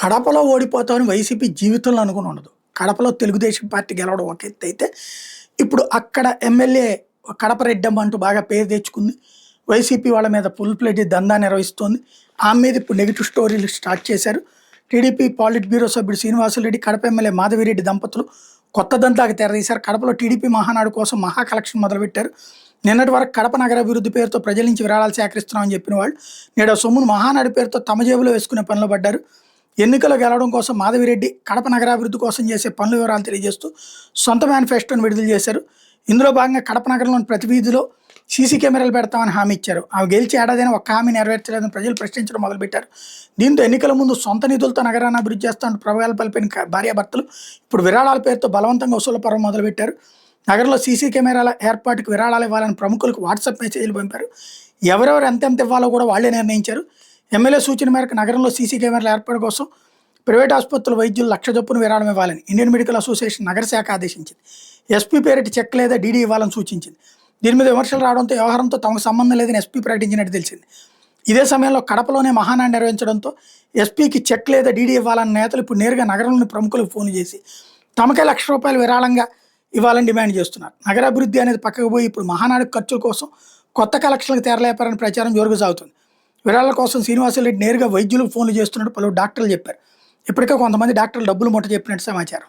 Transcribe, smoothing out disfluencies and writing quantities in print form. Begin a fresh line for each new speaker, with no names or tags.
కడపలో ఓడిపోతామని వైసీపీ జీవితంలో అనుకుని ఉండదు. కడపలో తెలుగుదేశం పార్టీ గెలవడం ఒక ఎత్తు అయితే, ఇప్పుడు అక్కడ ఎమ్మెల్యే కడప రెడ్డమ్మ అంటూ బాగా పేరు తెచ్చుకుంది. వైసీపీ వాళ్ళ మీద ఫుల్ ప్లేట్ దందా నిర్వహిస్తోంది. ఆమె మీద ఇప్పుడు నెగిటివ్ స్టోరీలు స్టార్ట్ చేశారు. టీడీపీ పాలిట్ బ్యూరో సభ్యుడు శ్రీనివాసులరెడ్డి, కడప ఎమ్మెల్యే మాధవిరెడ్డి దంపతులు కొత్త దంతాకి తెరదీశారు. కడపలో టీడీపీ మహానాడు కోసం మహా కలెక్షన్ మొదలుపెట్టారు. నిన్నటి వరకు కడప నగరాభివృద్ధి పేరుతో ప్రజల నుంచి విరాళాలు సేకరిస్తున్నామని చెప్పిన వాళ్ళు నేడు ఆ సొమ్మును మహానాడు పేరుతో తమ జేబులో వేసుకునే పనిలో పడ్డారు. ఎన్నికల్లో గెలవడం కోసం మాధవిరెడ్డి కడప నగరాభివృద్ధి కోసం చేసే పనుల వివరాలు తెలియజేస్తూ సొంత మేనిఫెస్టోను విడుదల చేశారు. ఇందులో భాగంగా కడప నగరంలోని ప్రతి వీధిలో సీసీ కెమెరాలు పెడతామని హామీ ఇచ్చారు. ఆమె గెలిచి ఏడాదైనా ఒక్క హామీ నెరవేర్చలేదని ప్రజలు ప్రశ్నించడం మొదలుపెట్టారు. దీంతో ఎన్నికల ముందు సొంత నిధులతో నగరాన్ని అభివృద్ధి చేస్తామంటూ ప్రభావాలు పలిపిన భార్యాభర్తలు ఇప్పుడు విరాళాల పేరుతో బలవంతంగా వసూలు పర్వం మొదలుపెట్టారు. నగరంలో సీసీ కెమెరాల ఏర్పాటుకు విరాళాలు ఇవ్వాలని ప్రముఖులకు వాట్సాప్ మెసేజ్లు పంపారు. ఎవరెవరు ఎంతెంత ఇవ్వాలో కూడా వాళ్లే నిర్ణయించారు. ఎమ్మెల్యే సూచన మేరకు నగరంలో సీసీ కెమెరాల ఏర్పాటు కోసం ప్రైవేట్ ఆసుపత్రుల వైద్యులు 1,00,000 చొప్పున విరాళం ఇవ్వాలని ఇండియన్ మెడికల్ అసోసియేషన్ నగర శాఖ ఆదేశించింది. ఎస్పీ పేరిట చెక్ లేదా డీడీ ఇవ్వాలని సూచించింది. దీని మీద విమర్శలు రావడంతో వ్యవహారంతో తమకు సంబంధం లేదని ఎస్పీ ప్రకటించినట్టు తెలిసింది. ఇదే సమయంలో కడపలోనే మహానాడు నిర్వహించడంతో ఎస్పీకి చెక్ లేదా డీడీ ఇవ్వాలన్న నేతలు ఇప్పుడు నేరుగా నగరంలోని ప్రముఖులకు ఫోన్లు చేసి తమకే ₹1,00,000 విరాళంగా ఇవ్వాలని డిమాండ్ చేస్తున్నారు. నగరాభివృద్ధి అనేది పక్కకు పోయి ఇప్పుడు మహానాడు ఖర్చుల కోసం కొత్త కలెక్షన్లకు తెరలేపారని ప్రచారం జోరుగా సాగుతుంది. విరాళాల కోసం శ్రీనివాసరెడ్డి నేరుగా వైద్యులకు ఫోన్లు చేస్తున్నట్టు పలువురు డాక్టర్లు చెప్పారు. ఇప్పటికే కొంతమంది డాక్టర్లు డబ్బులు ముట్ట చెప్పినట్టు సమాచారం.